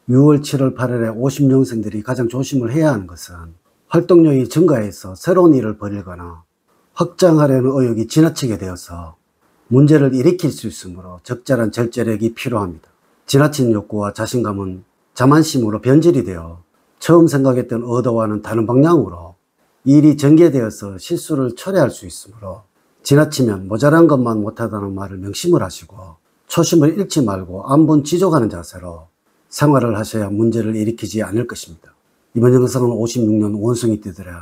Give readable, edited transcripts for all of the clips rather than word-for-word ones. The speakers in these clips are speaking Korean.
6월, 7월, 8월에 50년생들이 가장 조심을 해야 하는 것은 활동량이 증가해서 새로운 일을 벌이거나 확장하려는 의욕이 지나치게 되어서 문제를 일으킬 수 있으므로 적절한 절제력이 필요합니다. 지나친 욕구와 자신감은 자만심으로 변질이 되어 처음 생각했던 의도와는 다른 방향으로 일이 전개되어서 실수를 초래할 수 있으므로 지나치면 모자란 것만 못하다는 말을 명심을 하시고 초심을 잃지 말고 안분지족하는 자세로 생활을 하셔야 문제를 일으키지 않을 것입니다. 이번 영상은 56년 원숭이 띠들의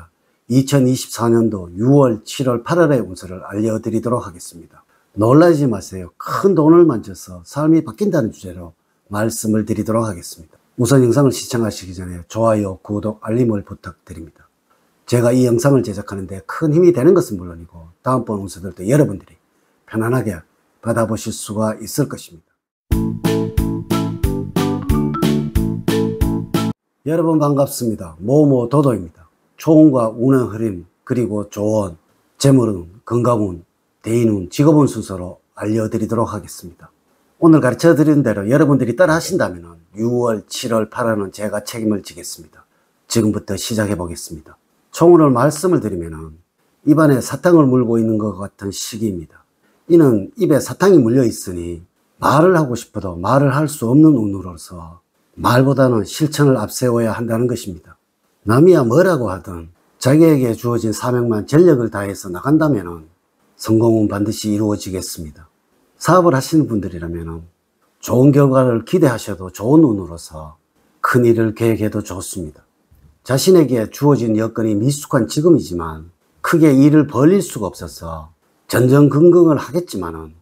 2024년도 6월, 7월, 8월의 운세를 알려드리도록 하겠습니다. 놀라지 마세요. 큰 돈을 만져서 삶이 바뀐다는 주제로 말씀을 드리도록 하겠습니다. 우선 영상을 시청하시기 전에 좋아요, 구독, 알림을 부탁드립니다. 제가 이 영상을 제작하는데 큰 힘이 되는 것은 물론이고 다음번 운세들도 여러분들이 편안하게 받아보실 수가 있을 것입니다. 여러분 반갑습니다. 모모도도입니다. 초운과 운의 흐름, 그리고 조언, 재물운, 건강운, 대인운, 직업운 순서로 알려드리도록 하겠습니다. 오늘 가르쳐 드린 대로 여러분들이 따라 하신다면 6월, 7월, 8월은 제가 책임을 지겠습니다. 지금부터 시작해 보겠습니다. 총운을 말씀을 드리면 입안에 사탕을 물고 있는 것 같은 시기입니다. 이는 입에 사탕이 물려 있으니 말을 하고 싶어도 말을 할 수 없는 운으로서 말보다는 실천을 앞세워야 한다는 것입니다. 남이야 뭐라고 하든 자기에게 주어진 사명만 전력을 다해서 나간다면 성공은 반드시 이루어지겠습니다. 사업을 하시는 분들이라면 좋은 결과를 기대하셔도 좋은 운으로서 큰 일을 계획해도 좋습니다. 자신에게 주어진 여건이 미숙한 지금이지만 크게 일을 벌릴 수가 없어서 전전긍긍을 하겠지만은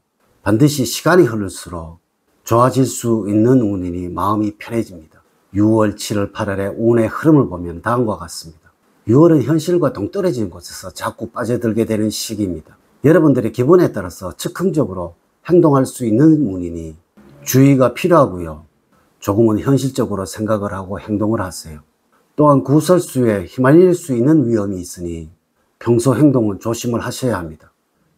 반드시 시간이 흐를수록 좋아질 수 있는 운이니 마음이 편해집니다. 6월, 7월, 8월의 운의 흐름을 보면 다음과 같습니다. 6월은 현실과 동떨어진 곳에서 자꾸 빠져들게 되는 시기입니다. 여러분들의 기분에 따라서 즉흥적으로 행동할 수 있는 운이니 주의가 필요하고요. 조금은 현실적으로 생각을 하고 행동을 하세요. 또한 구설수에 휘말릴 수 있는 위험이 있으니 평소 행동은 조심을 하셔야 합니다.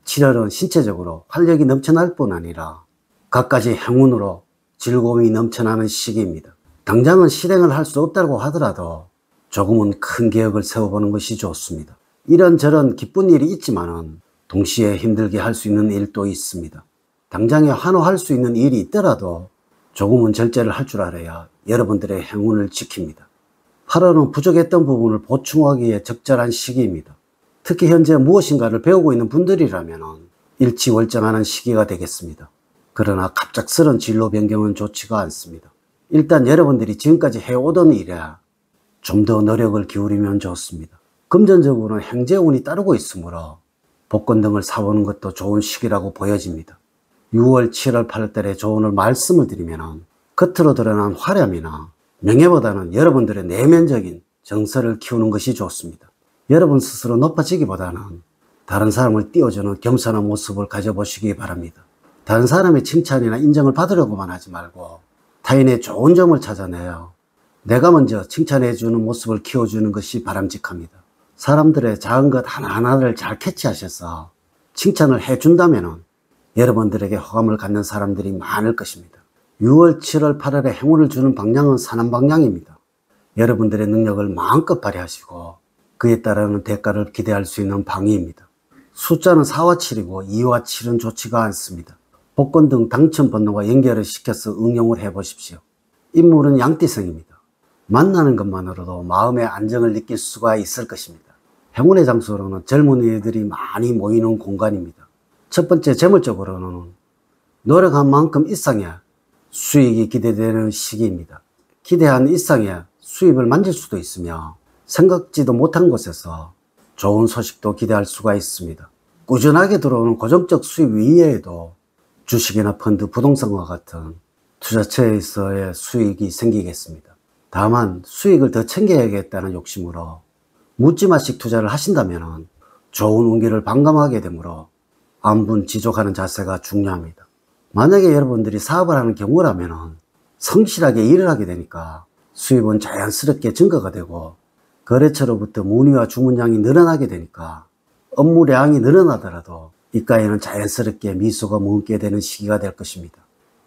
7월은 신체적으로 활력이 넘쳐날 뿐 아니라 갖가지 행운으로 즐거움이 넘쳐나는 시기입니다. 당장은 실행을 할 수 없다고 하더라도 조금은 큰 계획을 세워보는 것이 좋습니다. 이런저런 기쁜 일이 있지만은 동시에 힘들게 할 수 있는 일도 있습니다. 당장에 환호할 수 있는 일이 있더라도 조금은 절제를 할 줄 알아야 여러분들의 행운을 지킵니다. 8월은 부족했던 부분을 보충하기에 적절한 시기입니다. 특히 현재 무엇인가를 배우고 있는 분들이라면 일치월장하는 시기가 되겠습니다. 그러나 갑작스런 진로 변경은 좋지가 않습니다. 일단 여러분들이 지금까지 해오던 일에 좀 더 노력을 기울이면 좋습니다. 금전적으로는 행재운이 따르고 있으므로 복권 등을 사보는 것도 좋은 시기라고 보여집니다. 6월, 7월, 8월 달에 조언을 말씀을 드리면 겉으로 드러난 화려함이나 명예보다는 여러분들의 내면적인 정서를 키우는 것이 좋습니다. 여러분 스스로 높아지기보다는 다른 사람을 띄워주는 겸손한 모습을 가져보시기 바랍니다. 다른 사람의 칭찬이나 인정을 받으려고만 하지 말고 타인의 좋은 점을 찾아내요. 내가 먼저 칭찬해주는 모습을 키워주는 것이 바람직합니다. 사람들의 작은 것 하나하나를 잘 캐치하셔서 칭찬을 해준다면 여러분들에게 호감을 갖는 사람들이 많을 것입니다. 6월, 7월, 8월에 행운을 주는 방향은 산한 방향입니다. 여러분들의 능력을 마음껏 발휘하시고 그에 따르는 대가를 기대할 수 있는 방위입니다. 숫자는 4와 7이고 2와 7은 좋지가 않습니다. 복권 등 당첨 번호와 연결을 시켜서 응용을 해보십시오. 인물은 양띠성입니다. 만나는 것만으로도 마음의 안정을 느낄 수가 있을 것입니다. 행운의 장소로는 젊은이들이 많이 모이는 공간입니다. 첫 번째, 재물적으로는 노력한 만큼 이상의 수익이 기대되는 시기입니다. 기대한 이상의 수입을 만질 수도 있으며 생각지도 못한 곳에서 좋은 소식도 기대할 수가 있습니다. 꾸준하게 들어오는 고정적 수입 이외에도 주식이나 펀드, 부동산과 같은 투자처에서의 수익이 생기겠습니다. 다만 수익을 더 챙겨야겠다는 욕심으로 묻지마식 투자를 하신다면 좋은 운기를 반감하게 되므로 안분지족하는 자세가 중요합니다. 만약에 여러분들이 사업을 하는 경우라면 성실하게 일을 하게 되니까 수입은 자연스럽게 증가가 되고 거래처로부터 문의와 주문량이 늘어나게 되니까 업무량이 늘어나더라도 입가에는 자연스럽게 미소가 묻게 되는 시기가 될 것입니다.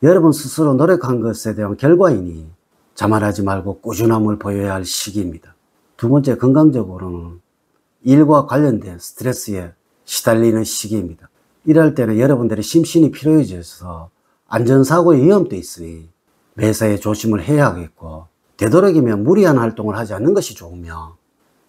여러분 스스로 노력한 것에 대한 결과이니 자만하지 말고 꾸준함을 보여야 할 시기입니다. 두 번째, 건강적으로는 일과 관련된 스트레스에 시달리는 시기입니다. 일할 때는 여러분들의 심신이 피로해져서 안전사고의 위험도 있으니 매사에 조심을 해야 하겠고, 되도록이면 무리한 활동을 하지 않는 것이 좋으며,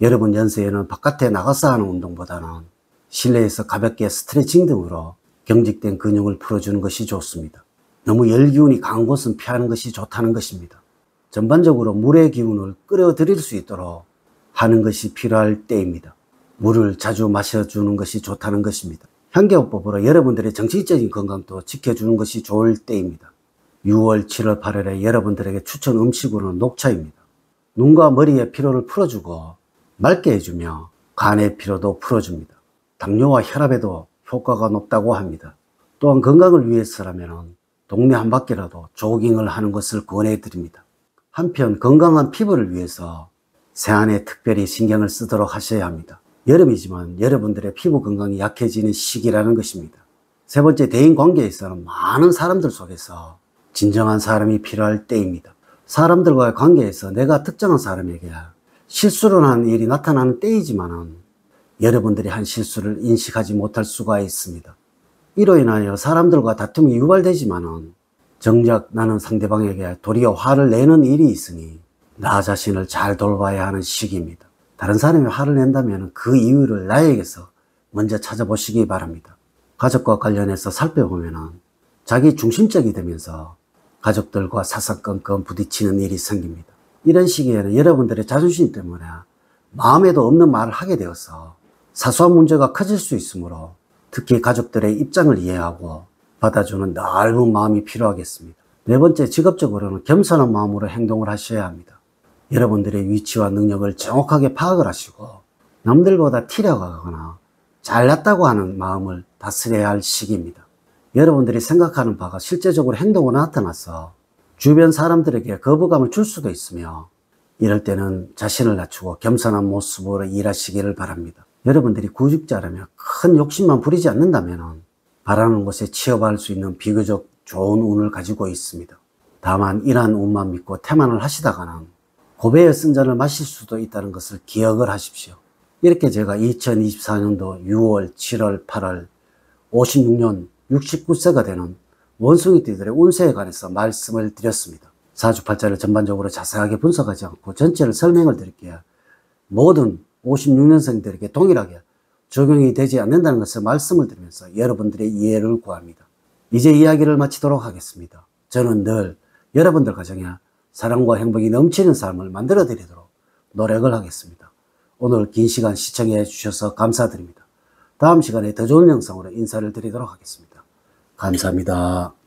여러분 연세에는 바깥에 나가서 하는 운동보다는 실내에서 가볍게 스트레칭 등으로 경직된 근육을 풀어주는 것이 좋습니다. 너무 열기운이 강한 곳은 피하는 것이 좋다는 것입니다. 전반적으로 물의 기운을 끌어들일 수 있도록 하는 것이 필요할 때입니다. 물을 자주 마셔주는 것이 좋다는 것입니다. 현대요법으로 여러분들의 정신적인 건강도 지켜주는 것이 좋을 때입니다. 6월, 7월, 8월에 여러분들에게 추천 음식으로는 녹차입니다. 눈과 머리의 피로를 풀어주고 맑게 해주며 간의 피로도 풀어줍니다. 당뇨와 혈압에도 효과가 높다고 합니다. 또한 건강을 위해서라면 동네 한 바퀴라도 조깅을 하는 것을 권해드립니다. 한편 건강한 피부를 위해서 세안에 특별히 신경을 쓰도록 하셔야 합니다. 여름이지만 여러분들의 피부 건강이 약해지는 시기라는 것입니다. 세 번째, 대인관계에서는 많은 사람들 속에서 진정한 사람이 필요할 때입니다. 사람들과의 관계에서 내가 특정한 사람에게 실수를 한 일이 나타나는 때이지만은 여러분들이 한 실수를 인식하지 못할 수가 있습니다. 이로 인하여 사람들과 다툼이 유발되지만은 정작 나는 상대방에게 도리어 화를 내는 일이 있으니 나 자신을 잘 돌봐야 하는 시기입니다. 다른 사람이 화를 낸다면 그 이유를 나에게서 먼저 찾아보시기 바랍니다. 가족과 관련해서 살펴보면 자기 중심적이 되면서 가족들과 사사건건 부딪히는 일이 생깁니다. 이런 시기에는 여러분들의 자존심 때문에 마음에도 없는 말을 하게 되어서 사소한 문제가 커질 수 있으므로 특히 가족들의 입장을 이해하고 받아주는 넓은 마음이 필요하겠습니다. 네 번째, 직업적으로는 겸손한 마음으로 행동을 하셔야 합니다. 여러분들의 위치와 능력을 정확하게 파악을 하시고 남들보다 티려가거나 잘났다고 하는 마음을 다스려야 할 시기입니다. 여러분들이 생각하는 바가 실제적으로 행동으로 나타나서 주변 사람들에게 거부감을 줄 수도 있으며, 이럴 때는 자신을 낮추고 겸손한 모습으로 일하시기를 바랍니다. 여러분들이 구직자라면 큰 욕심만 부리지 않는다면 바라는 곳에 취업할 수 있는 비교적 좋은 운을 가지고 있습니다. 다만 이러한 운만 믿고 태만을 하시다가는 고배의 쓴 잔을 마실 수도 있다는 것을 기억을 하십시오. 이렇게 제가 2024년도 6월, 7월, 8월 56년 69세가 되는 원숭이띠들의 운세에 관해서 말씀을 드렸습니다. 사주팔자를 전반적으로 자세하게 분석하지 않고 전체를 설명을 드릴게요. 모든 56년생들에게 동일하게 적용이 되지 않는다는 것을 말씀을 드리면서 여러분들의 이해를 구합니다. 이제 이야기를 마치도록 하겠습니다. 저는 늘 여러분들 가정에 사랑과 행복이 넘치는 삶을 만들어 드리도록 노력을 하겠습니다. 오늘 긴 시간 시청해 주셔서 감사드립니다. 다음 시간에 더 좋은 영상으로 인사를 드리도록 하겠습니다. 감사합니다.